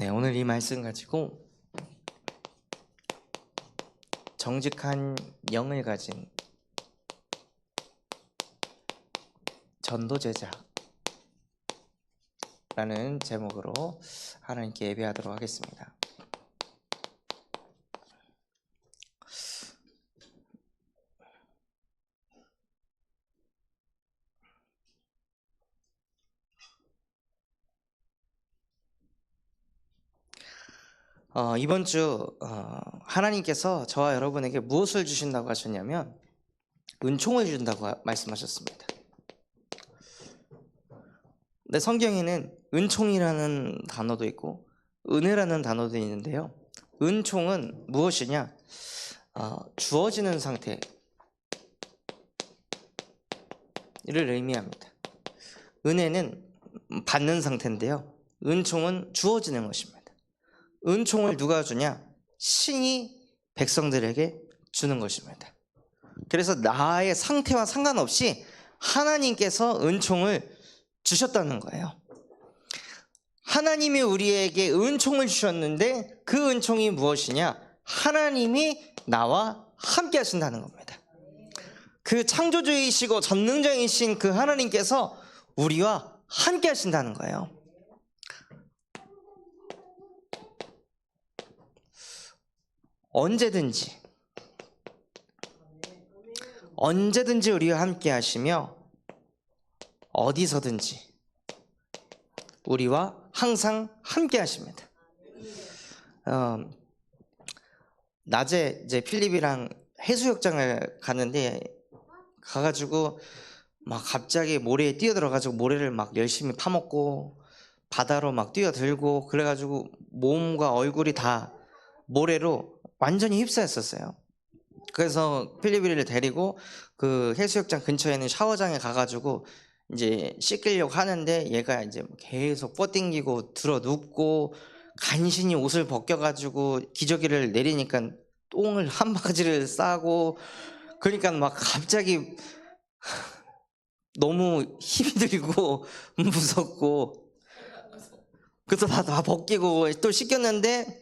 네, 오늘 이 말씀 가지고 정직한 영을 가진 전도제자라는 제목으로 하나님께 예배하도록 하겠습니다. 이번 주 하나님께서 저와 여러분에게 무엇을 주신다고 하셨냐면 은총을 준다고 말씀하셨습니다. 근데 성경에는 은총이라는 단어도 있고 은혜라는 단어도 있는데요, 은총은 무엇이냐? 주어지는 상태를 의미합니다. 은혜는 받는 상태인데요, 은총은 주어지는 것입니다. 은총을 누가 주냐? 신이 백성들에게 주는 것입니다. 그래서 나의 상태와 상관없이 하나님께서 은총을 주셨다는 거예요. 하나님이 우리에게 은총을 주셨는데 그 은총이 무엇이냐? 하나님이 나와 함께 하신다는 겁니다. 그 창조주이시고 전능자이신 그 하나님께서 우리와 함께 하신다는 거예요. 언제든지 우리와 함께 하시며 어디서든지 우리와 항상 함께 하십니다. 낮에 이제 필립이랑 해수욕장을 가는데 가가지고 막 갑자기 모래에 뛰어들어가지고 모래를 막 열심히 파먹고 바다로 막 뛰어들고 그래가지고 몸과 얼굴이 다 모래로 완전히 휩싸였었어요. 그래서 필리비를 데리고 그 해수욕장 근처에 있는 샤워장에 가가지고 이제 씻기려고 하는데 얘가 이제 계속 뻗땡기고 들어 눕고 간신히 옷을 벗겨가지고 기저귀를 내리니까 똥을 한 바가지를 싸고, 그러니까 막 갑자기 너무 힘이 들고 무섭고, 그래서 다 벗기고 또 씻겼는데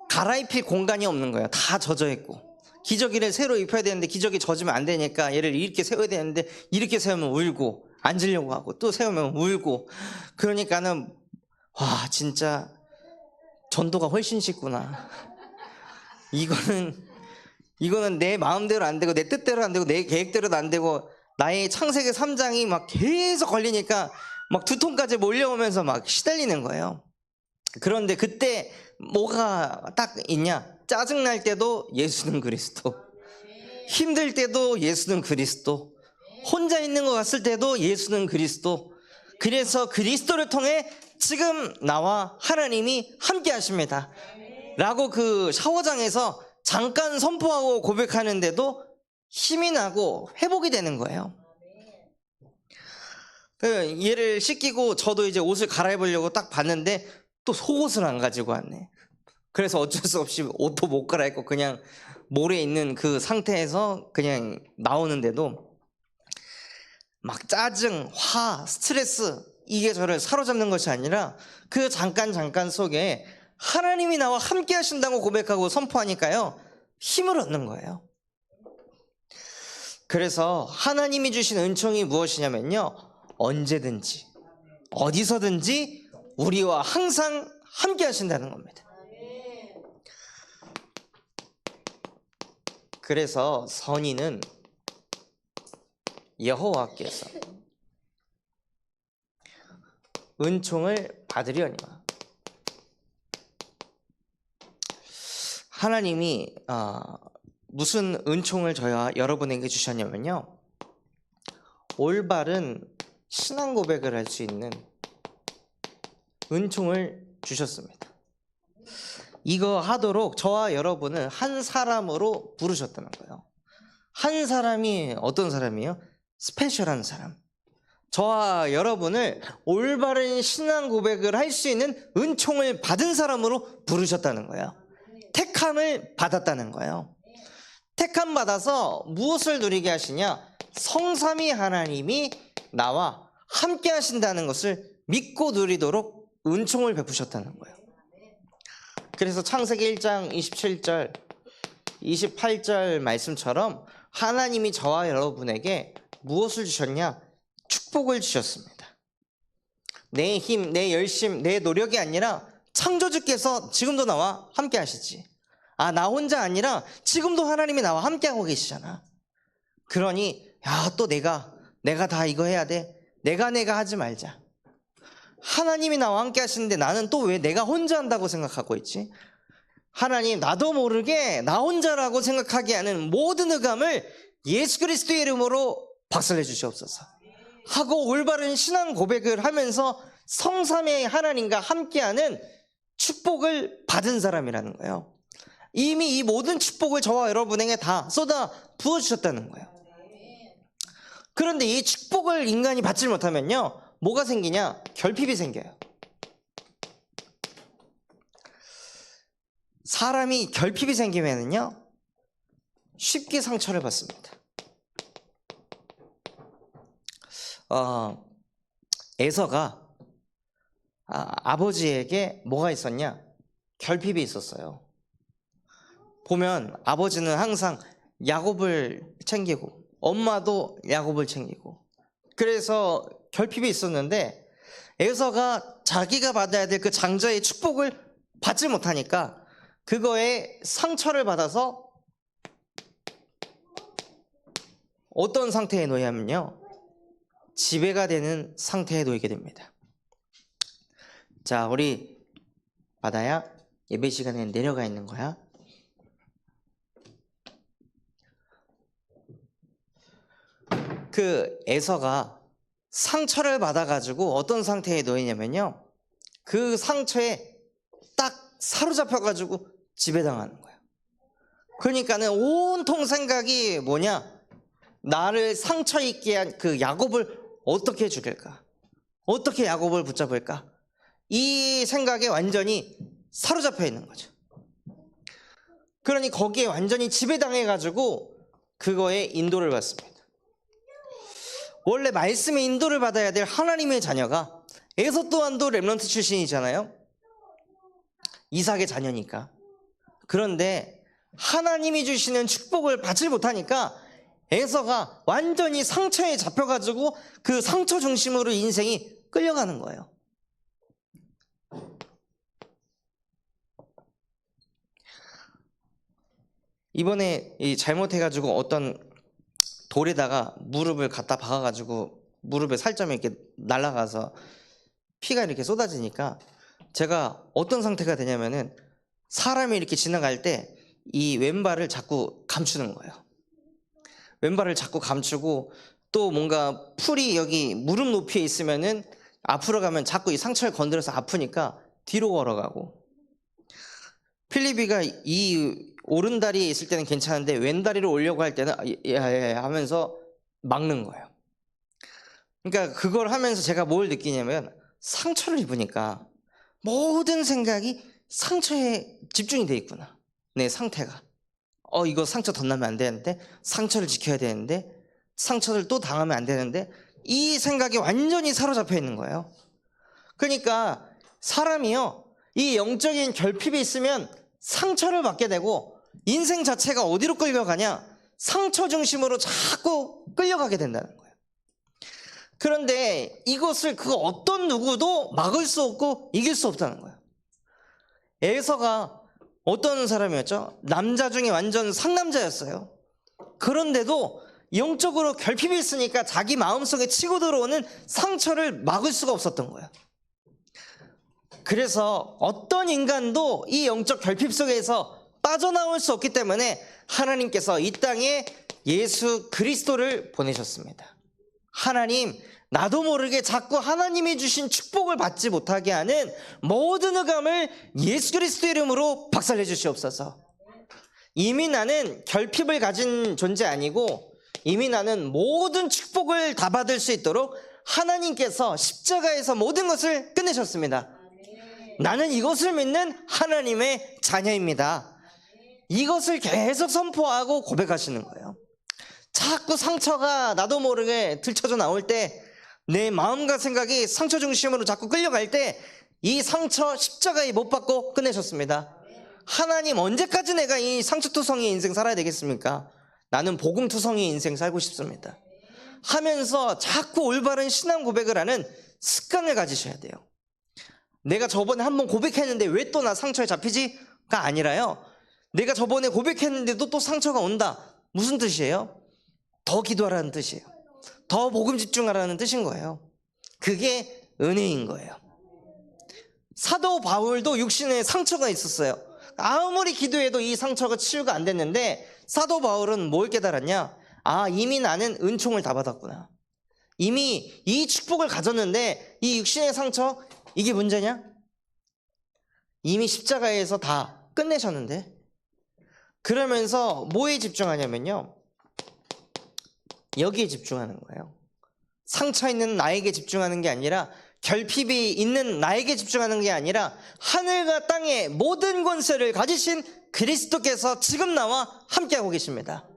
갈아입힐 공간이 없는 거예요. 다 젖어 있고. 기저귀를 새로 입혀야 되는데 기저귀 젖으면 안 되니까 얘를 이렇게 세워야 되는데 이렇게 세우면 울고, 앉으려고 하고 또 세우면 울고. 그러니까는 와, 진짜 전도가 훨씬 쉽구나. 이거는 내 마음대로 안 되고 내 뜻대로 안 되고 내 계획대로도 안 되고 나의 창세기 3장이 막 계속 걸리니까 막 두통까지 몰려오면서 막 시달리는 거예요. 그런데 그때 뭐가 딱 있냐? 짜증날 때도 예수는 그리스도, 힘들 때도 예수는 그리스도, 혼자 있는 것 같을 때도 예수는 그리스도. 그래서 그리스도를 통해 지금 나와 하나님이 함께 하십니다 라고 그 샤워장에서 잠깐 선포하고 고백하는데도 힘이 나고 회복이 되는 거예요. 얘를 씻기고 저도 이제 옷을 갈아입으려고 딱 봤는데 또 속옷을 안 가지고 왔네. 그래서 어쩔 수 없이 옷도 못 갈아입고 그냥 모래에 있는 그 상태에서 그냥 나오는데도 막 짜증, 화, 스트레스, 이게 저를 사로잡는 것이 아니라 그 잠깐 속에 하나님이 나와 함께 하신다고 고백하고 선포하니까요, 힘을 얻는 거예요. 그래서 하나님이 주신 은총이 무엇이냐면요, 언제든지 어디서든지 우리와 항상 함께 하신다는 겁니다. 그래서 선인은 여호와께서 은총을 받으려니와. 하나님이 무슨 은총을 저와 여러분에게 주셨냐면요, 올바른 신앙 고백을 할 수 있는 은총을 주셨습니다. 이거 하도록 저와 여러분을 한 사람으로 부르셨다는 거예요. 한 사람이 어떤 사람이에요? 스페셜한 사람. 저와 여러분을 올바른 신앙 고백을 할 수 있는 은총을 받은 사람으로 부르셨다는 거예요. 택함을 받았다는 거예요. 택함 받아서 무엇을 누리게 하시냐? 성삼위 하나님이 나와 함께 하신다는 것을 믿고 누리도록 은총을 베푸셨다는 거예요. 그래서 창세기 1장 27절 28절 말씀처럼 하나님이 저와 여러분에게 무엇을 주셨냐? 축복을 주셨습니다. 내 힘, 내 열심, 내 노력이 아니라 창조주께서 지금도 나와 함께 하시지. 나 혼자 아니라 지금도 하나님이 나와 함께 하고 계시잖아. 그러니 또 내가 다 이거 해야 돼. 내가 하지 말자. 하나님이 나와 함께 하시는데 나는 또 왜 내가 혼자 한다고 생각하고 있지? 하나님, 나도 모르게 나 혼자라고 생각하게 하는 모든 흑암을 예수 그리스도의 이름으로 박살내 주시옵소서 하고 올바른 신앙 고백을 하면서 성삼의 하나님과 함께하는 축복을 받은 사람이라는 거예요. 이미 이 모든 축복을 저와 여러분에게 다 쏟아 부어주셨다는 거예요. 그런데 이 축복을 인간이 받지 못하면요, 뭐가 생기냐? 결핍이 생겨요. 사람이 결핍이 생기면은요, 쉽게 상처를 받습니다. 에서가 아버지에게 뭐가 있었냐? 결핍이 있었어요. 보면 아버지는 항상 야곱을 챙기고 엄마도 야곱을 챙기고, 그래서 결핍이 있었는데 에서가 자기가 받아야 될 그 장자의 축복을 받지 못하니까 그거에 상처를 받아서 어떤 상태에 놓이냐면요, 지배가 되는 상태에 놓이게 됩니다. 자, 우리 바다야, 예배 시간에 내려가 있는 거야. 그 에서가 상처를 받아가지고 어떤 상태에 놓이냐면요, 그 상처에 딱 사로잡혀가지고 지배당하는 거예요. 그러니까는 온통 생각이 뭐냐? 나를 상처 있게 한 그 야곱을 어떻게 죽일까? 어떻게 야곱을 붙잡을까? 이 생각에 완전히 사로잡혀 있는 거죠. 그러니 거기에 완전히 지배당해가지고 그거에 인도를 받습니다. 원래 말씀의 인도를 받아야 될 하나님의 자녀가, 에서 또한도 렘넌트 출신이잖아요. 이삭의 자녀니까. 그런데 하나님이 주시는 축복을 받지 못하니까 에서가 완전히 상처에 잡혀가지고 그 상처 중심으로 인생이 끌려가는 거예요. 이번에 잘못해가지고 어떤 돌에다가 무릎을 갖다 박아가지고 무릎에 살점이 이렇게 날아가서 피가 이렇게 쏟아지니까 제가 어떤 상태가 되냐면은, 사람이 이렇게 지나갈 때 이 왼발을 자꾸 감추는 거예요. 왼발을 자꾸 감추고, 또 뭔가 풀이 여기 무릎 높이에 있으면은 앞으로 가면 자꾸 이 상처를 건드려서 아프니까 뒤로 걸어가고, 필리비가 이 오른다리에 있을 때는 괜찮은데 왼다리로 오려고 할 때는 하면서 막는 거예요. 그러니까 그걸 하면서 제가 뭘 느끼냐면, 상처를 입으니까 모든 생각이 상처에 집중이 돼 있구나. 내 상태가 이거 상처 덧나면 안 되는데, 상처를 지켜야 되는데, 상처를 또 당하면 안 되는데, 이 생각이 완전히 사로잡혀 있는 거예요. 그러니까 사람이요, 이 영적인 결핍이 있으면 상처를 받게 되고 인생 자체가 어디로 끌려가냐? 상처 중심으로 자꾸 끌려가게 된다는 거예요. 그런데 이것을 그 어떤 누구도 막을 수 없고 이길 수 없다는 거예요. 에서가 어떤 사람이었죠? 남자 중에 완전 상남자였어요. 그런데도 영적으로 결핍이 있으니까 자기 마음속에 치고 들어오는 상처를 막을 수가 없었던 거예요. 그래서 어떤 인간도 이 영적 결핍 속에서 빠져나올 수 없기 때문에 하나님께서 이 땅에 예수 그리스도를 보내셨습니다. 하나님, 나도 모르게 자꾸 하나님이 주신 축복을 받지 못하게 하는 모든 흑암을 예수 그리스도 이름으로 박살내 주시옵소서. 이미 나는 결핍을 가진 존재 아니고 이미 나는 모든 축복을 다 받을 수 있도록 하나님께서 십자가에서 모든 것을 끝내셨습니다. 나는 이것을 믿는 하나님의 자녀입니다. 이것을 계속 선포하고 고백하시는 거예요. 자꾸 상처가 나도 모르게 들쳐져 나올 때, 내 마음과 생각이 상처 중심으로 자꾸 끌려갈 때 이 상처 십자가에 못 박고 끝내셨습니다. 하나님 언제까지 내가 이 상처투성이의 인생 살아야 되겠습니까? 나는 복음투성이의 인생 살고 싶습니다 하면서 자꾸 올바른 신앙 고백을 하는 습관을 가지셔야 돼요. 내가 저번에 한번 고백했는데 왜 또 나 상처에 잡히지?가 아니라요, 내가 저번에 고백했는데도 또 상처가 온다. 무슨 뜻이에요? 더 기도하라는 뜻이에요. 더 복음 집중하라는 뜻인 거예요. 그게 은혜인 거예요. 사도 바울도 육신에 상처가 있었어요. 아무리 기도해도 이 상처가 치유가 안 됐는데 사도 바울은 뭘 깨달았냐? 아, 이미 나는 은총을 다 받았구나. 이미 이 축복을 가졌는데 이 육신의 상처, 이게 문제냐? 이미 십자가에서 다 끝내셨는데. 그러면서 뭐에 집중하냐면요, 여기에 집중하는 거예요. 상처 있는 나에게 집중하는 게 아니라, 결핍이 있는 나에게 집중하는 게 아니라, 하늘과 땅의 모든 권세를 가지신 그리스도께서 지금 나와 함께하고 계십니다.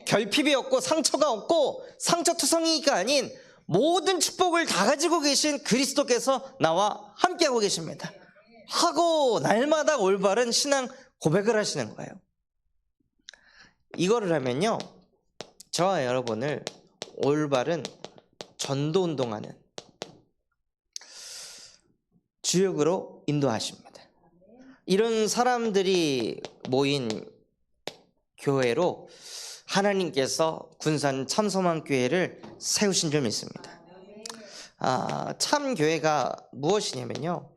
결핍이 없고 상처가 없고 상처투성이가 아닌 모든 축복을 다 가지고 계신 그리스도께서 나와 함께하고 계십니다 하고 날마다 올바른 신앙 고백을 하시는 거예요. 이거를 하면요, 저와 여러분을 올바른 전도운동하는 주역으로 인도하십니다. 이런 사람들이 모인 교회로 하나님께서 군산 참소망교회를 세우신 줄 믿습니다. 참교회가 무엇이냐면요,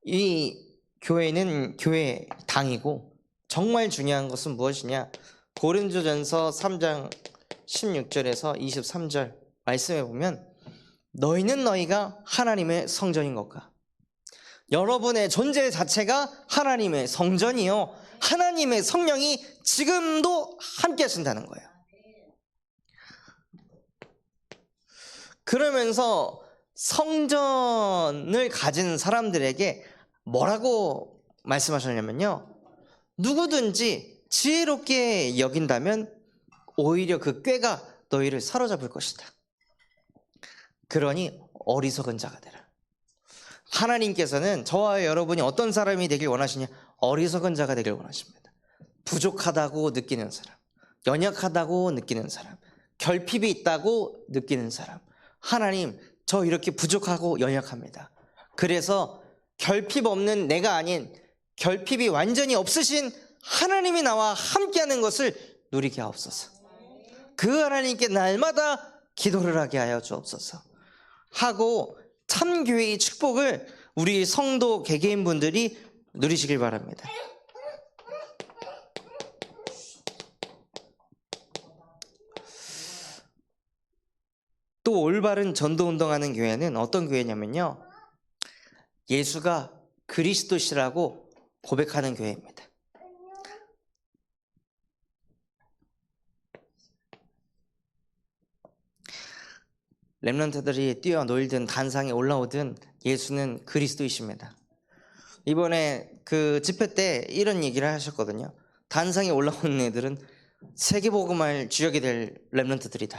이 교회는 교회 당이고, 정말 중요한 것은 무엇이냐, 고린도전서 3장 16절에서 23절 말씀해 보면, 너희는 너희가 하나님의 성전인 것과, 여러분의 존재 자체가 하나님의 성전이요, 하나님의 성령이 지금도 함께 하신다는 거예요. 그러면서 성전을 가진 사람들에게 뭐라고 말씀하셨냐면요, 누구든지 지혜롭게 여긴다면 오히려 그 꾀가 너희를 사로잡을 것이다. 그러니 어리석은 자가 되라. 하나님께서는 저와 여러분이 어떤 사람이 되길 원하시냐? 어리석은 자가 되길 원하십니다. 부족하다고 느끼는 사람, 연약하다고 느끼는 사람, 결핍이 있다고 느끼는 사람. 하나님, 저 이렇게 부족하고 연약합니다. 그래서 결핍 없는 내가 아닌 결핍이 완전히 없으신 하나님이 나와 함께하는 것을 누리게 하옵소서. 그 하나님께 날마다 기도를 하게 하여 주옵소서 하고, 참교회의 축복을 우리 성도 개개인분들이 누리시길 바랍니다. 또 올바른 전도운동하는 교회는 어떤 교회냐면요, 예수가 그리스도시라고 고백하는 교회입니다. 렘넌트들이 뛰어놀든 단상에 올라오든 예수는 그리스도이십니다. 이번에 그 집회 때 이런 얘기를 하셨거든요. 단상에 올라오는 애들은 세계복음할 주역이 될 렘넌트들이다.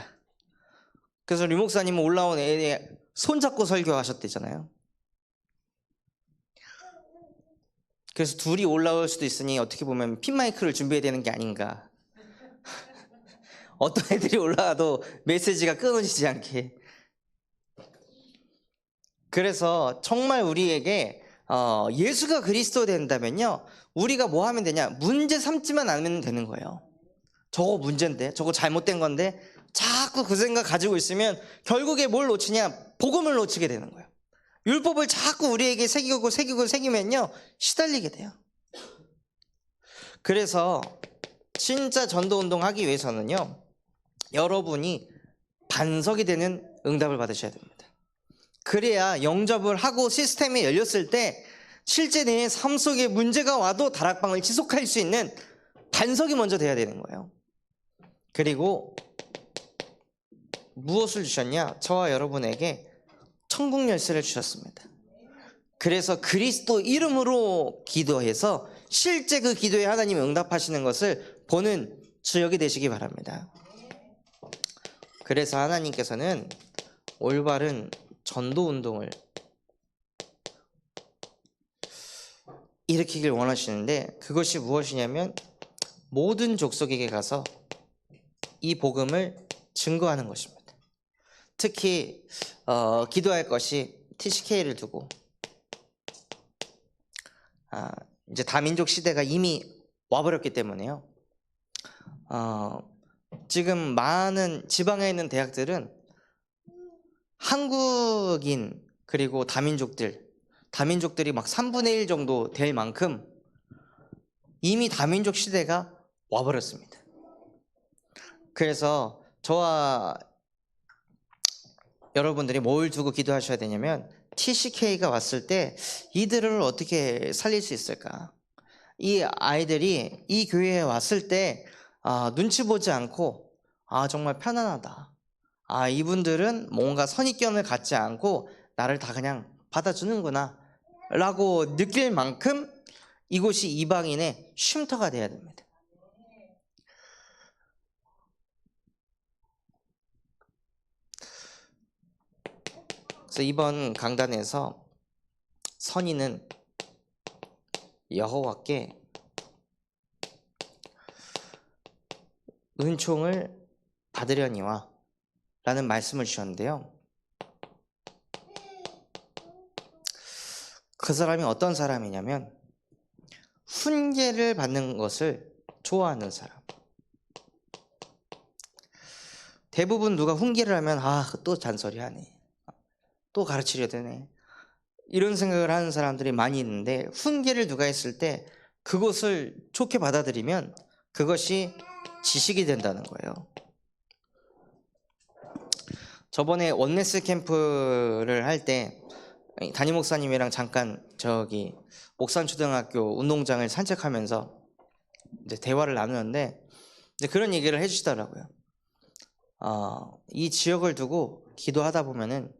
그래서 류 목사님은 올라온 애에 손잡고 설교하셨대잖아요. 그래서 둘이 올라올 수도 있으니 어떻게 보면 핀마이크를 준비해야 되는 게 아닌가. 어떤 애들이 올라와도 메시지가 끊어지지 않게. 그래서 정말 우리에게 예수가 그리스도 된다면요, 우리가 뭐 하면 되냐, 문제 삼지만 않으면 되는 거예요. 저거 문제인데, 저거 잘못된 건데, 자꾸 그 생각 가지고 있으면 결국에 뭘 놓치냐, 복음을 놓치게 되는 거예요. 율법을 자꾸 우리에게 새기면요, 시달리게 돼요. 그래서 진짜 전도운동 하기 위해서는요, 여러분이 반석이 되는 응답을 받으셔야 됩니다. 그래야 영접을 하고 시스템이 열렸을 때 실제 내 삶 속에 문제가 와도 다락방을 지속할 수 있는 반석이 먼저 돼야 되는 거예요. 그리고 무엇을 주셨냐? 저와 여러분에게 천국 열쇠를 주셨습니다. 그래서 그리스도 이름으로 기도해서 실제 그 기도에 하나님이 응답하시는 것을 보는 주역이 되시기 바랍니다. 그래서 하나님께서는 올바른 전도운동을 일으키길 원하시는데 그것이 무엇이냐면 모든 족속에게 가서 이 복음을 증거하는 것입니다. 특히 기도할 것이 TCK를 두고 이제 다민족 시대가 이미 와버렸기 때문에요. 지금 많은 지방에 있는 대학들은 한국인 그리고 다민족들이 막 3분의 1 정도 될 만큼 이미 다민족 시대가 와버렸습니다. 그래서 저와 여러분들이 뭘 두고 기도하셔야 되냐면 TCK가 왔을 때 이들을 어떻게 살릴 수 있을까? 이 아이들이 이 교회에 왔을 때 눈치 보지 않고 정말 편안하다. 이분들은 뭔가 선입견을 갖지 않고 나를 다 그냥 받아주는구나 라고 느낄 만큼 이곳이 이방인의 쉼터가 돼야 됩니다. 그래서 이번 강단에서 선인은 여호와께 은총을 받으려니와 라는 말씀을 주셨는데요. 그 사람이 어떤 사람이냐면 훈계를 받는 것을 좋아하는 사람. 대부분 누가 훈계를 하면 또 잔소리하네, 또 가르치려 드네, 이런 생각을 하는 사람들이 많이 있는데 훈계를 누가 했을 때 그것을 좋게 받아들이면 그것이 지식이 된다는 거예요. 저번에 원네스 캠프를 할 때 담임 목사님이랑 잠깐 저기 옥산초등학교 운동장을 산책하면서 이제 대화를 나누는데 이제 그런 얘기를 해주시더라고요. 이 지역을 두고 기도하다 보면은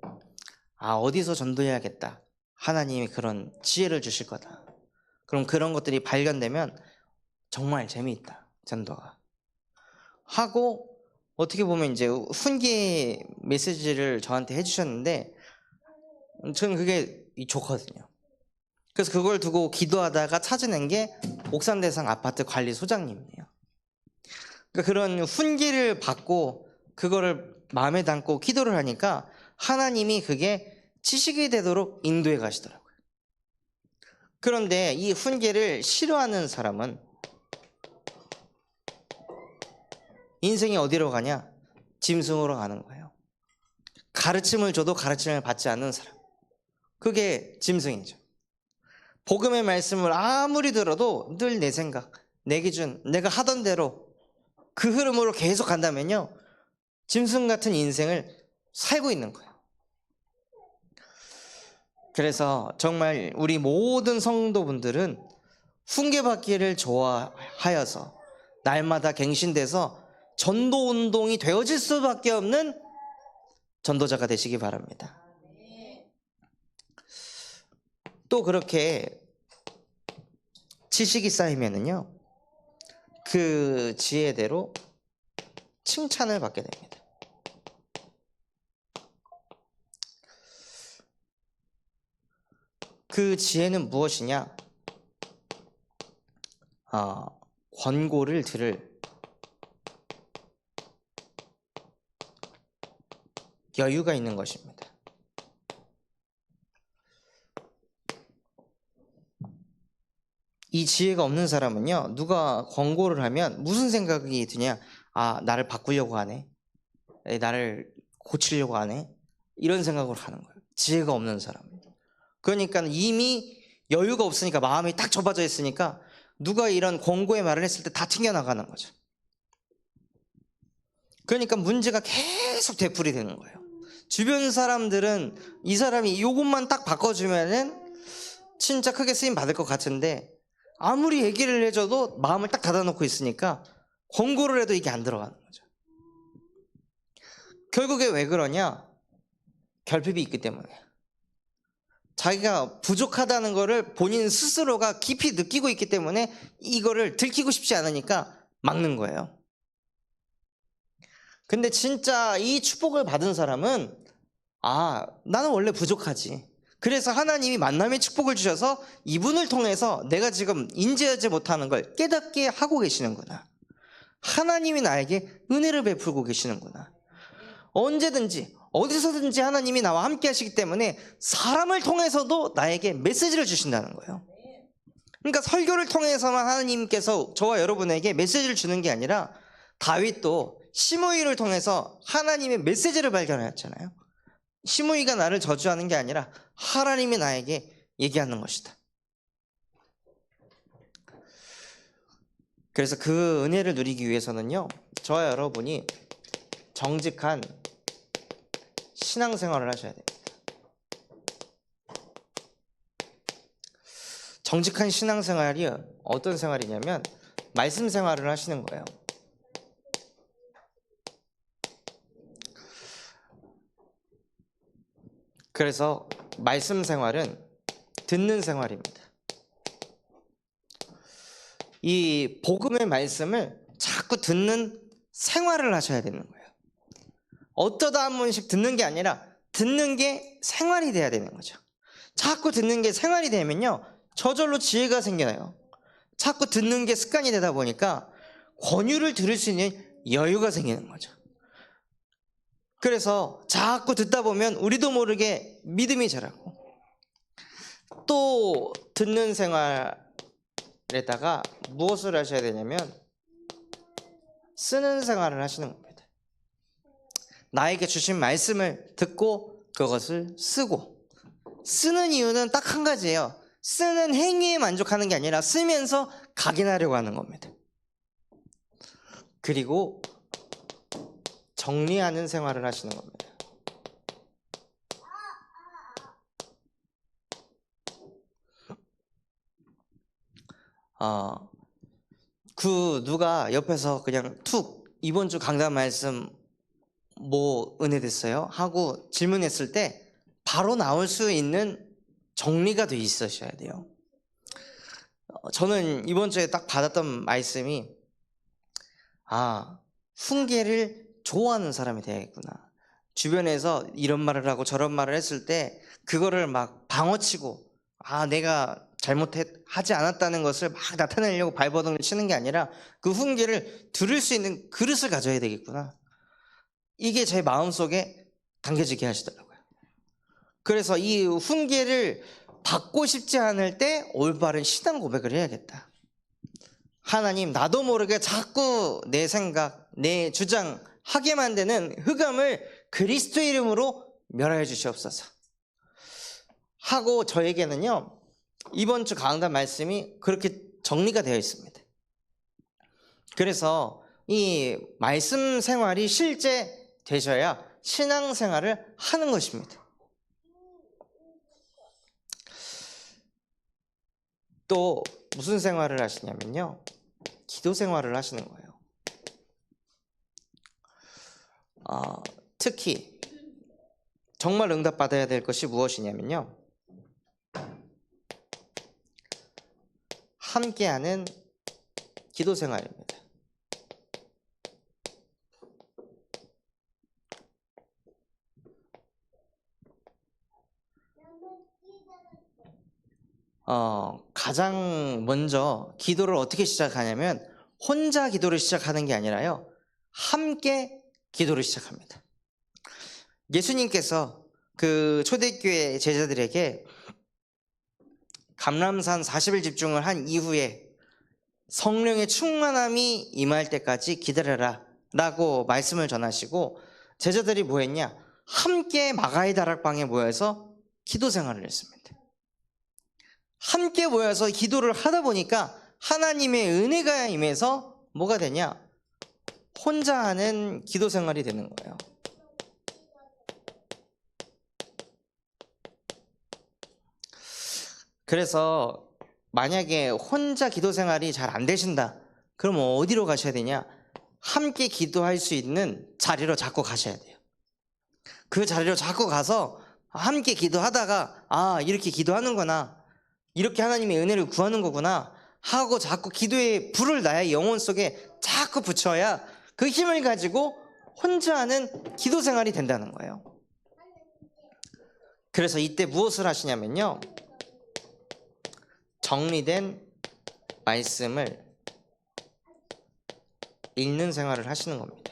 어디서 전도해야겠다, 하나님이 그런 지혜를 주실 거다. 그럼 그런 것들이 발견되면 정말 재미있다, 전도가 하고, 어떻게 보면 이제 훈계 메시지를 저한테 해주셨는데 저는 그게 좋거든요. 그래서 그걸 두고 기도하다가 찾아낸 게 옥산대상 아파트 관리소장님이에요. 그러니까 그런 훈계를 받고 그거를 마음에 담고 기도를 하니까 하나님이 그게 지식이 되도록 인도해 가시더라고요. 그런데 이 훈계를 싫어하는 사람은 인생이 어디로 가냐? 짐승으로 가는 거예요. 가르침을 줘도 가르침을 받지 않는 사람, 그게 짐승이죠. 복음의 말씀을 아무리 들어도 늘 내 생각, 내 기준, 내가 하던 대로 그 흐름으로 계속 간다면요, 짐승 같은 인생을 살고 있는 거예요. 그래서 정말 우리 모든 성도분들은 훈계받기를 좋아하여서 날마다 갱신돼서 전도운동이 되어질 수밖에 없는 전도자가 되시기 바랍니다. 또 그렇게 지식이 쌓이면은요, 그 지혜대로 칭찬을 받게 됩니다. 그 지혜는 무엇이냐? 권고를 들을 여유가 있는 것입니다. 이 지혜가 없는 사람은요, 누가 권고를 하면 무슨 생각이 드냐? 나를 바꾸려고 하네, 나를 고치려고 하네, 이런 생각을 하는 거예요. 지혜가 없는 사람은. 그러니까 이미 여유가 없으니까, 마음이 딱 좁아져 있으니까 누가 이런 권고의 말을 했을 때 다 튕겨나가는 거죠. 그러니까 문제가 계속 되풀이 되는 거예요. 주변 사람들은 이 사람이 이것만 딱 바꿔주면은 진짜 크게 쓰임 받을 것 같은데 아무리 얘기를 해줘도 마음을 딱 닫아놓고 있으니까 권고를 해도 이게 안 들어가는 거죠. 결국에 왜 그러냐? 결핍이 있기 때문에. 자기가 부족하다는 거를 본인 스스로가 깊이 느끼고 있기 때문에 이거를 들키고 싶지 않으니까 막는 거예요. 근데 진짜 이 축복을 받은 사람은 나는 원래 부족하지, 그래서 하나님이 만남의 축복을 주셔서 이분을 통해서 내가 지금 인지하지 못하는 걸 깨닫게 하고 계시는구나. 하나님이 나에게 은혜를 베풀고 계시는구나. 언제든지 어디서든지 하나님이 나와 함께 하시기 때문에 사람을 통해서도 나에게 메시지를 주신다는 거예요. 그러니까 설교를 통해서만 하나님께서 저와 여러분에게 메시지를 주는 게 아니라 다윗도 시므이를 통해서 하나님의 메시지를 발견하였잖아요. 시므이가 나를 저주하는 게 아니라 하나님이 나에게 얘기하는 것이다. 그래서 그 은혜를 누리기 위해서는요, 저와 여러분이 정직한 신앙생활을 하셔야 됩니다. 정직한 신앙생활이 어떤 생활이냐면 말씀 생활을 하시는 거예요. 그래서 말씀 생활은 듣는 생활입니다. 이 복음의 말씀을 자꾸 듣는 생활을 하셔야 되는 거예요. 어쩌다 한 번씩 듣는 게 아니라 듣는 게 생활이 돼야 되는 거죠. 자꾸 듣는 게 생활이 되면요, 저절로 지혜가 생겨나요. 자꾸 듣는 게 습관이 되다 보니까 권유를 들을 수 있는 여유가 생기는 거죠. 그래서 자꾸 듣다 보면 우리도 모르게 믿음이 자라고, 또 듣는 생활에다가 무엇을 하셔야 되냐면 쓰는 생활을 하시는 겁니다. 나에게 주신 말씀을 듣고 그것을 쓰고, 쓰는 이유는 딱 한 가지예요. 쓰는 행위에 만족하는 게 아니라 쓰면서 각인하려고 하는 겁니다. 그리고 정리하는 생활을 하시는 겁니다. 누가 옆에서 그냥 툭 이번 주 강단 말씀 뭐 은혜 됐어요? 하고 질문했을 때 바로 나올 수 있는 정리가 돼 있으셔야 돼요. 저는 이번 주에 딱 받았던 말씀이, 훈계를 좋아하는 사람이 돼야겠구나. 주변에서 이런 말을 하고 저런 말을 했을 때 그거를 막 방어치고 내가 잘못하지 않았다는 것을 막 나타내려고 발버둥을 치는 게 아니라 그 훈계를 들을 수 있는 그릇을 가져야 되겠구나. 이게 제 마음속에 담겨지게 하시더라고요. 그래서 이 훈계를 받고 싶지 않을 때 올바른 신앙 고백을 해야겠다. 하나님, 나도 모르게 자꾸 내 생각, 내 주장 하게 만드는 흑암을 그리스도 이름으로 멸하여 주시옵소서 하고, 저에게는요 이번 주 강단 말씀이 그렇게 정리가 되어 있습니다. 그래서 이 말씀 생활이 실제 되셔야 신앙 생활을 하는 것입니다. 또 무슨 생활을 하시냐면요, 기도 생활을 하시는 거예요. 특히 정말 응답받아야 될 것이 무엇이냐면요, 함께하는 기도 생활입니다. 가장 먼저 기도를 어떻게 시작하냐면 혼자 기도를 시작하는 게 아니라요, 함께 기도를 시작합니다. 예수님께서 그 초대교회 제자들에게 감람산 40일 집중을 한 이후에 성령의 충만함이 임할 때까지 기다려라 라고 말씀을 전하시고, 제자들이 뭐 했냐? 함께 마가의 다락방에 모여서 기도 생활을 했습니다. 함께 모여서 기도를 하다 보니까 하나님의 은혜가 임해서 뭐가 되냐? 혼자 하는 기도 생활이 되는 거예요. 그래서 만약에 혼자 기도 생활이 잘 안 되신다, 그럼 어디로 가셔야 되냐? 함께 기도할 수 있는 자리로 자꾸 가셔야 돼요. 그 자리로 자꾸 가서 함께 기도하다가 이렇게 기도하는구나, 이렇게 하나님의 은혜를 구하는 거구나 하고 자꾸 기도의 불을 나의 영혼 속에 자꾸 붙여야 그 힘을 가지고 혼자 하는 기도 생활이 된다는 거예요. 그래서 이때 무엇을 하시냐면요, 정리된 말씀을 읽는 생활을 하시는 겁니다.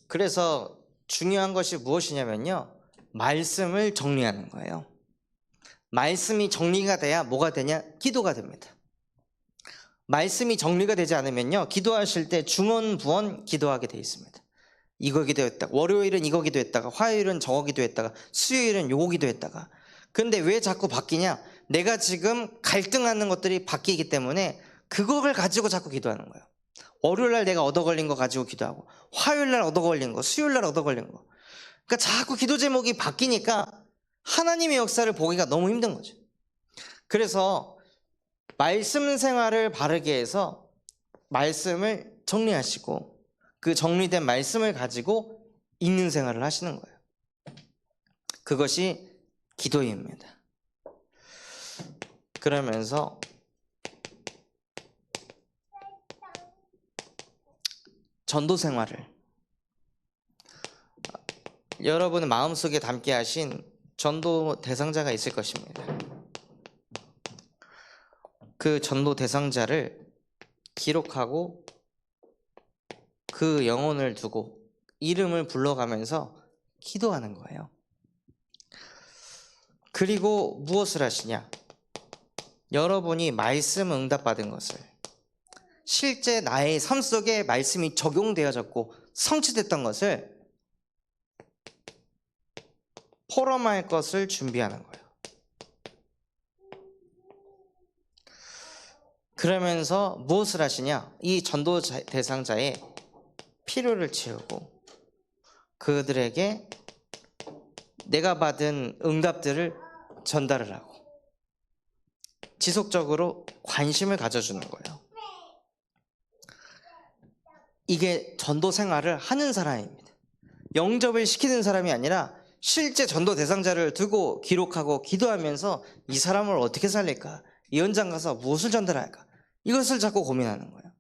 그래서 중요한 것이 무엇이냐면요, 말씀을 정리하는 거예요. 말씀이 정리가 돼야 뭐가 되냐? 기도가 됩니다. 말씀이 정리가 되지 않으면요, 기도하실 때 중언부언 기도하게 돼 있습니다. 이거 기도했다가, 월요일은 이거 기도했다가, 화요일은 저거 기도했다가, 수요일은 요거 기도했다가. 근데 왜 자꾸 바뀌냐? 내가 지금 갈등하는 것들이 바뀌기 때문에 그걸 가지고 자꾸 기도하는 거예요. 월요일날 내가 얻어 걸린 거 가지고 기도하고, 화요일날 얻어 걸린 거, 수요일날 얻어 걸린 거. 그러니까 자꾸 기도 제목이 바뀌니까 하나님의 역사를 보기가 너무 힘든 거죠. 그래서 말씀 생활을 바르게 해서 말씀을 정리하시고, 그 정리된 말씀을 가지고 읽는 생활을 하시는 거예요. 그것이 기도입니다. 그러면서 전도 생활을, 여러분의 마음속에 담게 하신 전도 대상자가 있을 것입니다. 그 전도 대상자를 기록하고 그 영혼을 두고 이름을 불러가면서 기도하는 거예요. 그리고 무엇을 하시냐? 여러분이 말씀 응답받은 것을, 실제 나의 삶 속에 말씀이 적용되어졌고 성취됐던 것을 포럼할 것을 준비하는 거예요. 그러면서 무엇을 하시냐? 이 전도 대상자의 필요를 채우고 그들에게 내가 받은 응답들을 전달을 하고 지속적으로 관심을 가져주는 거예요. 이게 전도 생활을 하는 사람입니다. 영접을 시키는 사람이 아니라 실제 전도 대상자를 두고 기록하고 기도하면서 이 사람을 어떻게 살릴까? 이 현장 가서 무엇을 전달할까? 이것을 자꾸 고민하는 거예요.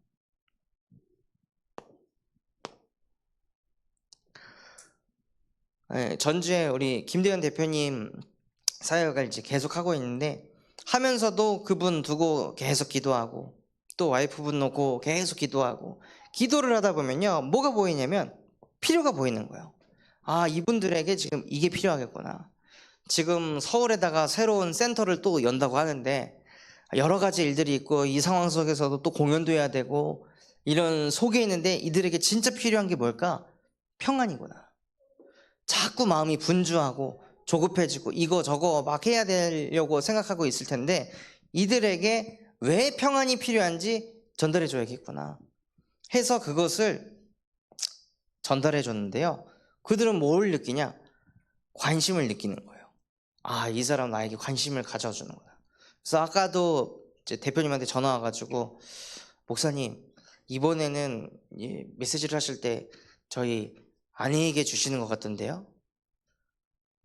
네, 전주에 우리 김대현 대표님 사역을 이제 계속 하고 있는데, 하면서도 그분 두고 계속 기도하고 또 와이프분 놓고 계속 기도하고, 기도를 하다 보면요, 뭐가 보이냐면 필요가 보이는 거예요. 아, 이분들에게 지금 이게 필요하겠구나. 지금 서울에다가 새로운 센터를 또 연다고 하는데 여러 가지 일들이 있고 이 상황 속에서도 또 공연도 해야 되고 이런 속에 있는데 이들에게 진짜 필요한 게 뭘까? 평안이구나. 자꾸 마음이 분주하고 조급해지고 이거 저거 막 해야 되려고 생각하고 있을 텐데 이들에게 왜 평안이 필요한지 전달해 줘야겠구나 해서 그것을 전달해 줬는데요, 그들은 뭘 느끼냐? 관심을 느끼는 거예요. 아, 이 사람 나에게 관심을 가져주는구나. 그래서 아까도 이제 대표님한테 전화 와가지고, 목사님 이번에는 메시지를 하실 때 저희 아내에게 주시는 것 같던데요,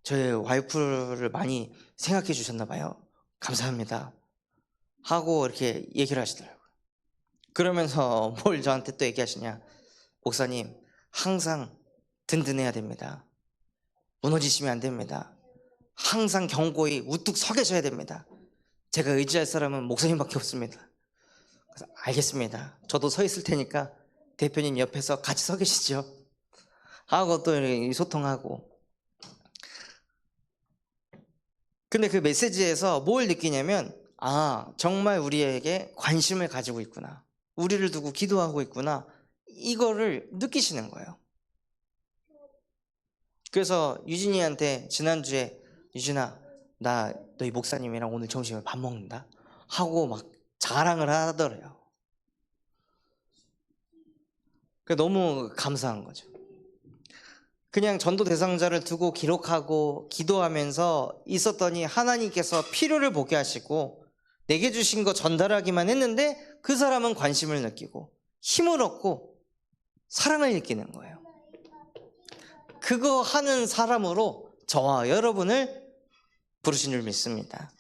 저희 와이프를 많이 생각해 주셨나 봐요. 감사합니다 하고 이렇게 얘기를 하시더라고요. 그러면서 뭘 저한테 또 얘기하시냐? 목사님 항상 든든해야 됩니다. 무너지시면 안 됩니다. 항상 견고히 우뚝 서 계셔야 됩니다. 제가 의지할 사람은 목사님밖에 없습니다. 그래서 알겠습니다. 저도 서 있을 테니까 대표님 옆에서 같이 서 계시죠 하고 또 소통하고. 근데 그 메시지에서 뭘 느끼냐면, 아, 정말 우리에게 관심을 가지고 있구나, 우리를 두고 기도하고 있구나, 이거를 느끼시는 거예요. 그래서 유진이한테 지난주에, 유진아 나 너희 목사님이랑 오늘 점심에 밥 먹는다 하고 막 자랑을 하더래요. 너무 감사한 거죠. 그냥 전도 대상자를 두고 기록하고 기도하면서 있었더니 하나님께서 필요를 보게 하시고 내게 주신 거 전달하기만 했는데 그 사람은 관심을 느끼고 힘을 얻고 사랑을 느끼는 거예요. 그거 하는 사람으로 저와 여러분을 부르신 줄 믿습니다.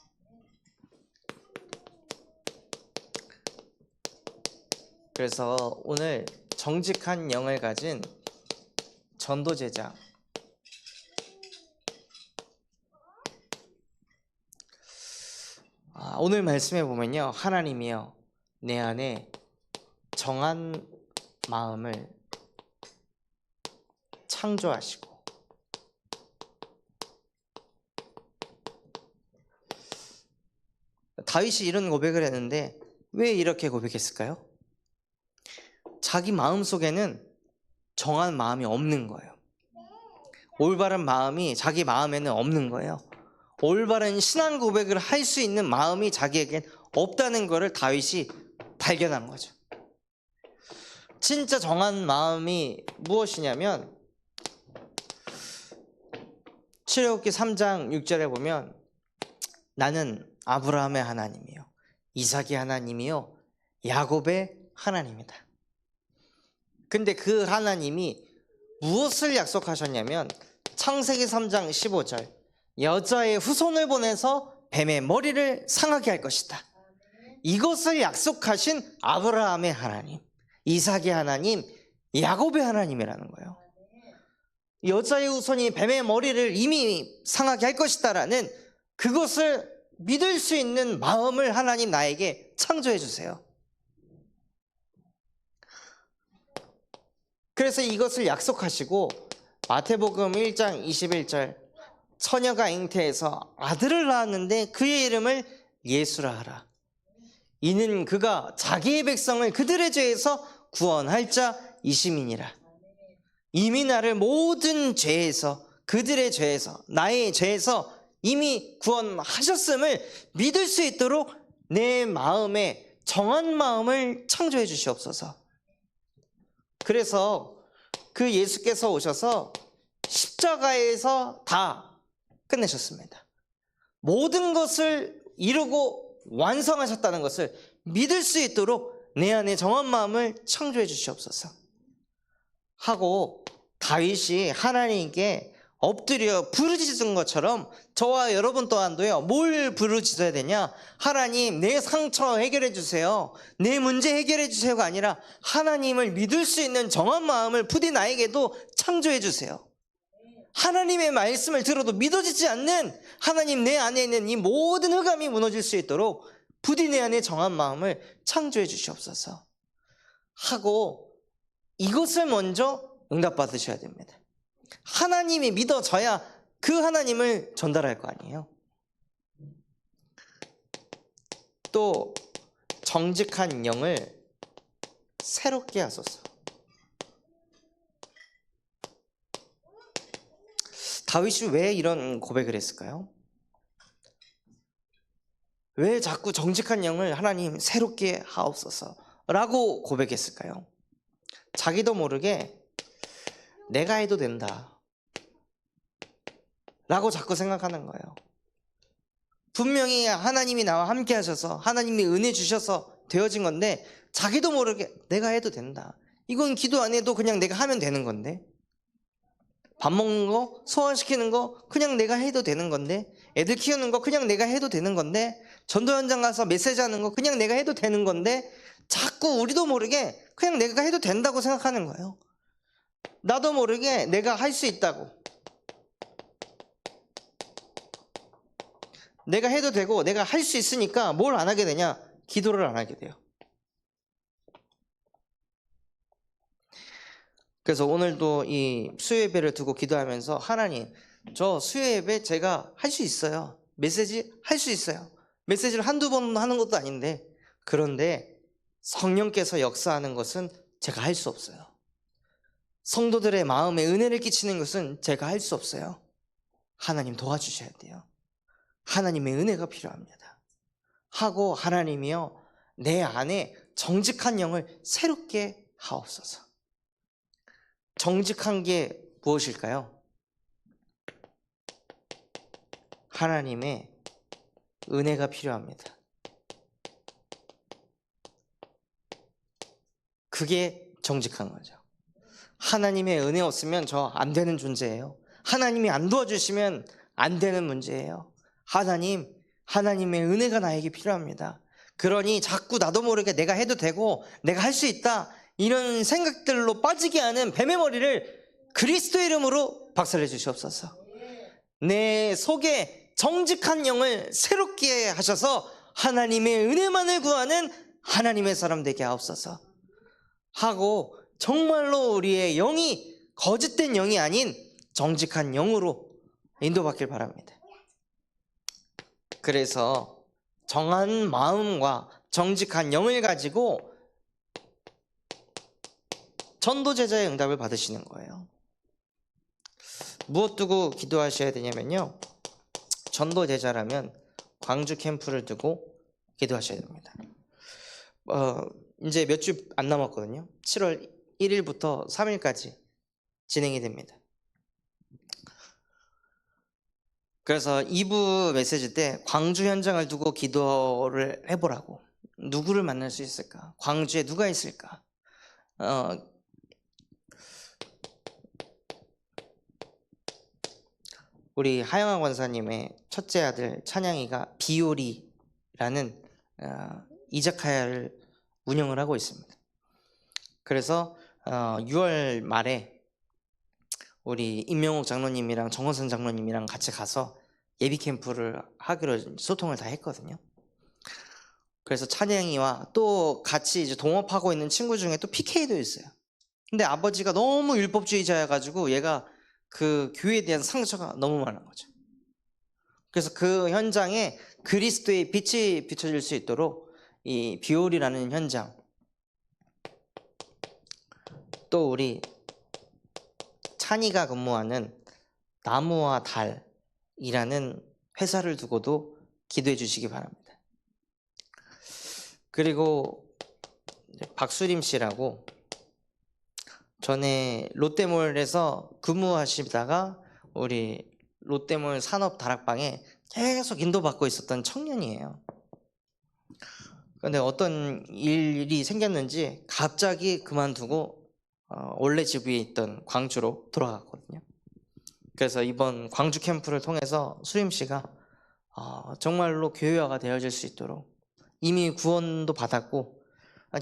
그래서 오늘 정직한 영을 가진 전도제자. 오늘 말씀에 보면요, 하나님이요 내 안에 정한 마음을 창조하시고 다윗이 이런 고백을 했는데 왜 이렇게 고백했을까요? 자기 마음속에는 정한 마음이 없는 거예요. 올바른 마음이 자기 마음에는 없는 거예요. 올바른 신앙 고백을 할 수 있는 마음이 자기에겐 없다는 것을 다윗이 발견한 거죠. 진짜 정한 마음이 무엇이냐면 출애굽기 3장 6절에 보면 나는 아브라함의 하나님이요 이삭의 하나님이요 야곱의 하나님이다. 근데 그 하나님이 무엇을 약속하셨냐면 창세기 3장 15절 여자의 후손을 보내서 뱀의 머리를 상하게 할 것이다. 이것을 약속하신 아브라함의 하나님, 이삭의 하나님, 야곱의 하나님이라는 거예요. 여자의 후손이 뱀의 머리를 이미 상하게 할 것이다 라는 그것을 믿을 수 있는 마음을 하나님 나에게 창조해 주세요. 그래서 이것을 약속하시고 마태복음 1장 21절 처녀가 잉태해서 아들을 낳았는데 그의 이름을 예수라 하라. 이는 그가 자기의 백성을 그들의 죄에서 구원할 자 이심이니라. 이미 나를 모든 죄에서 그들의 죄에서 나의 죄에서 이미 구원하셨음을 믿을 수 있도록 내 마음에 정한 마음을 창조해 주시옵소서. 그래서 그 예수께서 오셔서 십자가에서 다 끝내셨습니다. 모든 것을 이루고 완성하셨다는 것을 믿을 수 있도록 내 안에 정한 마음을 창조해 주시옵소서 하고 다윗이 하나님께 엎드려 부르짖은 것처럼 저와 여러분 또한도요 뭘 부르짖어야 되냐? 하나님 내 상처 해결해 주세요, 내 문제 해결해 주세요가 아니라 하나님을 믿을 수 있는 정한 마음을 부디 나에게도 창조해 주세요. 하나님의 말씀을 들어도 믿어지지 않는 하나님 내 안에 있는 이 모든 흑암이 무너질 수 있도록 부디 내 안에 정한 마음을 창조해 주시옵소서 하고 이것을 먼저 응답받으셔야 됩니다. 하나님이 믿어져야 그 하나님을 전달할 거 아니에요. 또 정직한 영을 새롭게 하소서. 다윗이 왜 이런 고백을 했을까요? 왜 자꾸 정직한 영을 하나님 새롭게 하옵소서 라고 고백했을까요? 자기도 모르게 내가 해도 된다 라고 자꾸 생각하는 거예요. 분명히 하나님이 나와 함께 하셔서 하나님이 은혜 주셔서 되어진 건데 자기도 모르게 내가 해도 된다. 이건 기도 안 해도 그냥 내가 하면 되는 건데, 밥 먹는 거, 소화시키는 거 그냥 내가 해도 되는 건데, 애들 키우는 거 그냥 내가 해도 되는 건데, 전도 현장 가서 메시지 하는 거 그냥 내가 해도 되는 건데 자꾸 우리도 모르게 그냥 내가 해도 된다고 생각하는 거예요. 나도 모르게 내가 할 수 있다고, 내가 해도 되고 내가 할 수 있으니까 뭘 안 하게 되냐? 기도를 안 하게 돼요. 그래서 오늘도 이 수요예배를 두고 기도하면서 하나님 저 수요예배 제가 할 수 있어요. 메시지 할 수 있어요. 메시지를 한두 번 하는 것도 아닌데, 그런데 성령께서 역사하는 것은 제가 할 수 없어요. 성도들의 마음에 은혜를 끼치는 것은 제가 할 수 없어요. 하나님 도와주셔야 돼요. 하나님의 은혜가 필요합니다 하고 하나님이여 내 안에 정직한 영을 새롭게 하옵소서. 정직한 게 무엇일까요? 하나님의 은혜가 필요합니다. 그게 정직한 거죠. 하나님의 은혜 없으면 저 안 되는 존재예요. 하나님이 안 도와주시면 안 되는 문제예요. 하나님의 은혜가 나에게 필요합니다. 그러니 자꾸 나도 모르게 내가 해도 되고 내가 할 수 있다 이런 생각들로 빠지게 하는 뱀의 머리를 그리스도 이름으로 박살내 주시옵소서. 내 속에 정직한 영을 새롭게 하셔서 하나님의 은혜만을 구하는 하나님의 사람 되게 하옵소서 하고, 정말로 우리의 영이 거짓된 영이 아닌 정직한 영으로 인도받길 바랍니다. 그래서 정한 마음과 정직한 영을 가지고 전도제자의 응답을 받으시는 거예요. 무엇 두고 기도하셔야 되냐면요, 전도제자라면 광주 캠프를 두고 기도하셔야 됩니다. 이제 몇 주 안 남았거든요. 7월 1일부터 3일까지 진행이 됩니다. 그래서 2부 메시지 때 광주 현장을 두고 기도를 해보라고. 누구를 만날 수 있을까? 광주에 누가 있을까? 우리 하영아 권사님의 첫째 아들 찬양이가 비오리라는 이자카야를 운영을 하고 있습니다. 그래서 6월 말에 우리 임명옥 장로님이랑 정원선 장로님이랑 같이 가서 예비 캠프를 하기로 소통을 다 했거든요. 그래서 찬양이와 또 같이 이제 동업하고 있는 친구 중에 또 PK도 있어요. 근데 아버지가 너무 율법주의자여가지고 얘가 그 교회에 대한 상처가 너무 많은 거죠. 그래서 그 현장에 그리스도의 빛이 비춰질 수 있도록 이 비올이라는 현장, 또 우리 찬이가 근무하는 나무와 달이라는 회사를 두고도 기도해 주시기 바랍니다. 그리고 박수림 씨라고 전에 롯데몰에서 근무하시다가 우리 롯데몰 산업 다락방에 계속 인도받고 있었던 청년이에요. 근데 어떤 일이 생겼는지 갑자기 그만두고 원래 집 위에 있던 광주로 돌아갔거든요. 그래서 이번 광주 캠프를 통해서 수림 씨가 정말로 교회화가 되어질 수 있도록 이미 구원도 받았고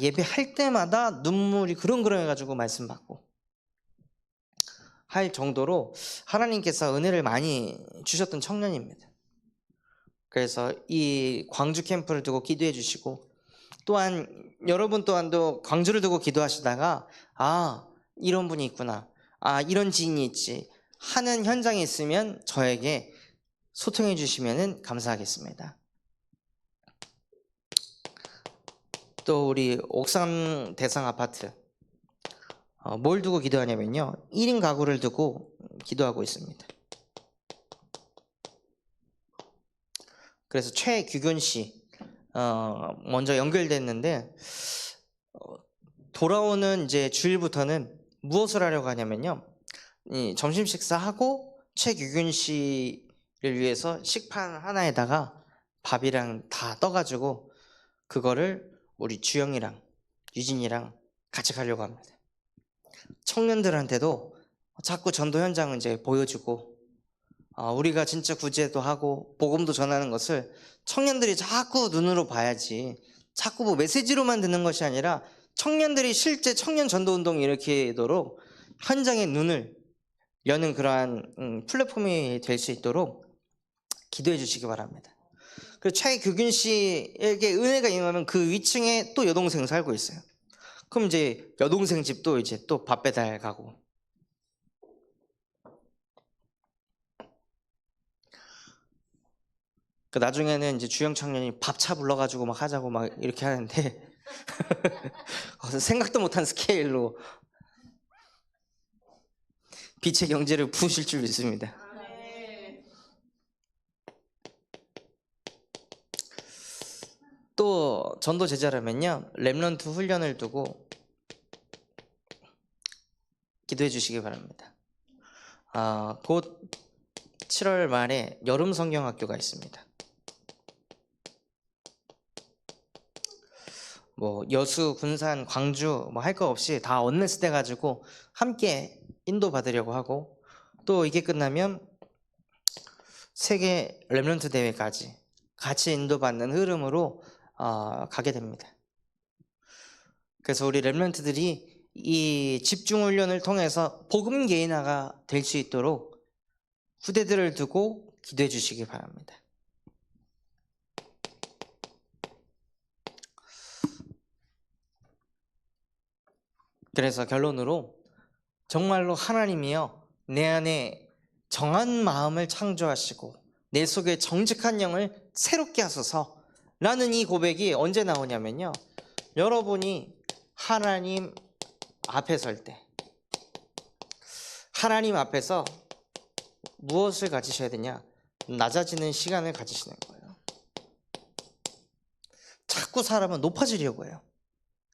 예배할 때마다 눈물이 그렁그렁 해가지고 말씀 받고 할 정도로 하나님께서 은혜를 많이 주셨던 청년입니다. 그래서 이 광주 캠프를 두고 기도해 주시고, 또한 여러분 또한도 광주를 두고 기도하시다가 이런 분이 있구나, 이런 지인이 있지 하는 현장이 있으면 저에게 소통해 주시면 감사하겠습니다. 또 우리 옥상 대상 아파트 뭘 두고 기도하냐면요, 1인 가구를 두고 기도하고 있습니다. 그래서 최규균 씨 먼저 연결됐는데 돌아오는 이제 주일부터는 무엇을 하려고 하냐면요, 이 점심 식사하고 최규균 씨를 위해서 식판 하나에다가 밥이랑 다 떠가지고 그거를 우리 주영이랑 유진이랑 같이 가려고 합니다. 청년들한테도 자꾸 전도 현장을 이제 보여주고 우리가 진짜 구제도 하고 복음도 전하는 것을 청년들이 자꾸 눈으로 봐야지, 자꾸 뭐 메시지로만 듣는 것이 아니라 청년들이 실제 청년 전도운동을 일으키도록 현장의 눈을 여는 그러한 플랫폼이 될 수 있도록 기도해 주시기 바랍니다. 그리고 최규균 씨에게 은혜가 임하면 그 위층에 또 여동생 살고 있어요. 그럼 이제 여동생 집도 이제 또 밥 배달 가고, 그 나중에는 이제 주영 청년이 밥차 불러가지고 막 하자고 막 이렇게 하는데 생각도 못한 스케일로 빛의 경제를 부으실 줄 믿습니다. 또 전도 제자라면요, 렘넌트 훈련을 두고 기도해 주시기 바랍니다. 곧 7월 말에 여름 성경학교가 있습니다. 뭐 여수, 군산, 광주 뭐 할 거 없이 다 언네스 돼 가지고 함께 인도 받으려고 하고, 또 이게 끝나면 세계 렘넌트 대회까지 같이 인도받는 흐름으로 가게 됩니다. 그래서 우리 렘넌트들이 이 집중 훈련을 통해서 복음 게이너가 될 수 있도록 후대들을 두고 기도해 주시기 바랍니다. 그래서 결론으로 정말로 하나님이여 내 안에 정한 마음을 창조하시고 내 속에 정직한 영을 새롭게 하소서 라는 이 고백이 언제 나오냐면요, 여러분이 하나님 앞에 설 때, 하나님 앞에서 무엇을 가지셔야 되냐? 낮아지는 시간을 가지시는 거예요. 자꾸 사람은 높아지려고 해요.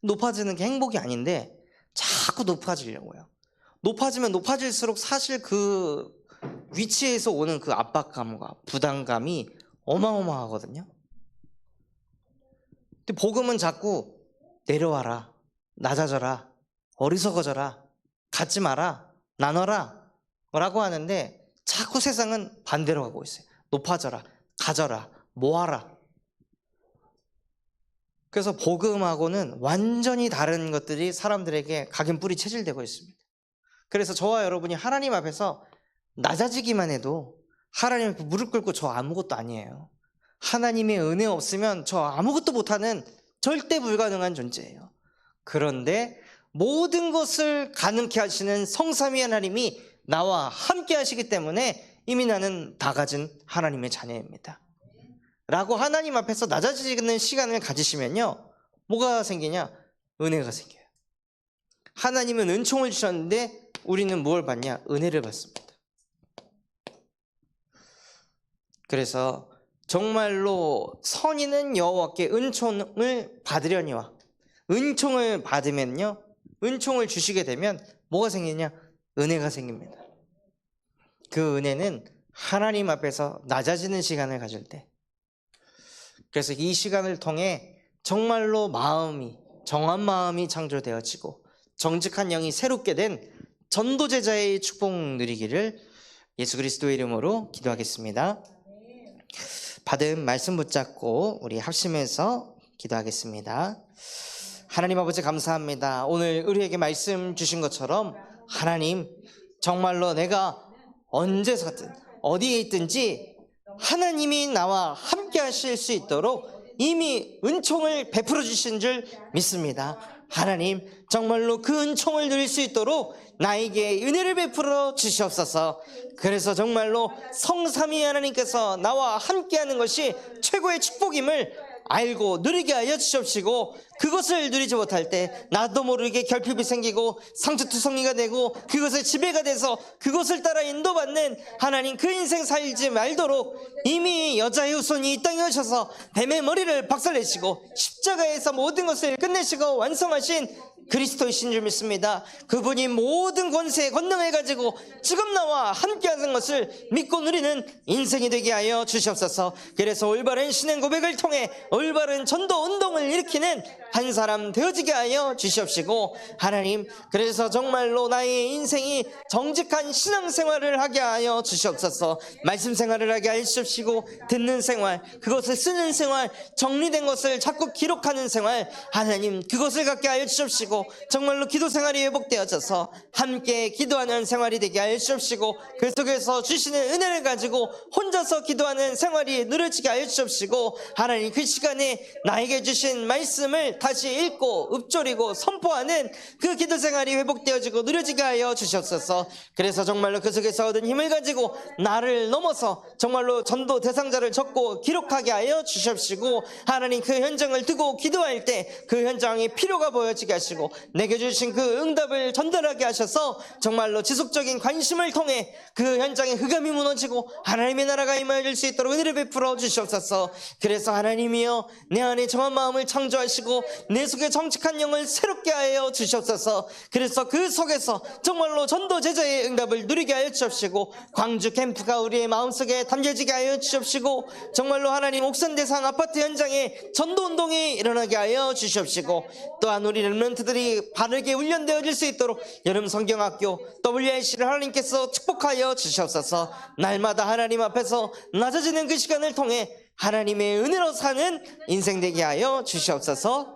높아지는 게 행복이 아닌데 자꾸 높아지려고 해요. 높아지면 높아질수록 사실 그 위치에서 오는 그 압박감과 부담감이 어마어마하거든요. 근데 복음은 자꾸 내려와라, 낮아져라, 어리석어져라, 갖지 마라, 나눠라 라고 하는데 자꾸 세상은 반대로 가고 있어요. 높아져라, 가져라, 모아라. 그래서 복음하고는 완전히 다른 것들이 사람들에게 각인뿌리 체질되고 있습니다. 그래서 저와 여러분이 하나님 앞에서 낮아지기만 해도 하나님 앞에 무릎 꿇고 저 아무것도 아니에요. 하나님의 은혜 없으면 저 아무것도 못하는 절대 불가능한 존재예요. 그런데 모든 것을 가능케 하시는 성삼위 하나님이 나와 함께 하시기 때문에 이미 나는 다 가진 하나님의 자녀입니다 라고 하나님 앞에서 낮아지는 시간을 가지시면요, 뭐가 생기냐? 은혜가 생겨요. 하나님은 은총을 주셨는데 우리는 뭘 받냐? 은혜를 받습니다. 그래서 정말로 선인은 여호와께 은총을 받으려니와, 은총을 받으면요, 은총을 주시게 되면 뭐가 생기냐? 은혜가 생깁니다. 그 은혜는 하나님 앞에서 낮아지는 시간을 가질 때, 그래서 이 시간을 통해 정말로 마음이, 정한 마음이 창조되어지고 정직한 영이 새롭게 된 전도제자의 축복 누리기를 예수 그리스도의 이름으로 기도하겠습니다. 받은 말씀 붙잡고 우리 합심해서 기도하겠습니다. 하나님 아버지 감사합니다. 오늘 우리에게 말씀 주신 것처럼 하나님, 정말로 내가 언제서든 어디에 있든지 하나님이 나와 함께 하실 수 있도록 이미 은총을 베풀어 주신 줄 믿습니다. 하나님, 정말로 그 은총을 누릴 수 있도록 나에게 은혜를 베풀어 주시옵소서. 그래서 정말로 성삼위 하나님께서 나와 함께하는 것이 최고의 축복임을 알고 누리게 하여 주시옵시고, 그것을 누리지 못할 때 나도 모르게 결핍이 생기고 상처투성이가 되고 그것의 지배가 돼서 그것을 따라 인도받는 하나님, 그 인생 살지 말도록 이미 여자의 후손이 이 땅에 오셔서 뱀의 머리를 박살내시고 십자가에서 모든 것을 끝내시고 완성하신 그리스도이신 줄 믿습니다. 그분이 모든 권세에 권능을 가지고 지금 나와 함께하는 것을 믿고 누리는 인생이 되게 하여 주시옵소서. 그래서 올바른 신앙 고백을 통해 올바른 전도 운동을 일으키는 한 사람 되어지게 하여 주시옵시고, 하나님, 그래서 정말로 나의 인생이 정직한 신앙생활을 하게 하여 주시옵소서. 말씀 생활을 하게 하여 주시옵시고, 듣는 생활, 그것을 쓰는 생활, 정리된 것을 자꾸 기록하는 생활, 하나님 그것을 갖게 하여 주시옵시고, 정말로 기도 생활이 회복되어져서 함께 기도하는 생활이 되게 하여 주시옵시고, 그 속에서 주시는 은혜를 가지고 혼자서 기도하는 생활이 누려지게 하여 주시옵시고, 하나님 그 시간에 나에게 주신 말씀을 다시 읽고 읊조리고 선포하는 그 기도 생활이 회복되어지고 누려지게 하여 주시옵소서. 그래서 정말로 그 속에서 얻은 힘을 가지고 나를 넘어서 정말로 전도 대상자를 적고 기록하게 하여 주시옵시고, 하나님 그 현장을 두고 기도할 때 그 현장의 필요가 보여지게 하시고 내게 주신 그 응답을 전달하게 하셔서 정말로 지속적인 관심을 통해 그 현장의 흑암이 무너지고 하나님의 나라가 임하여 수 있도록 은혜를 베풀어 주시옵소서. 그래서 하나님이여, 내 안에 정한 마음을 창조하시고 내 속에 정직한 영을 새롭게 하여 주시옵소서. 그래서 그 속에서 정말로 전도 제자의 응답을 누리게 하여 주시옵시고, 광주 캠프가 우리의 마음속에 담겨지게 하여 주시옵시고, 정말로 하나님 옥산 대상 아파트 현장에 전도 운동이 일어나게 하여 주시옵시고, 또한 우리 렘넌트들이 바르게 훈련되어질 수 있도록 여름 성경학교 WIC를 하나님께서 축복하여 주시옵소서. 날마다 하나님 앞에서 낮아지는 그 시간을 통해 하나님의 은혜로 사는 인생 되게 하여 주시옵소서.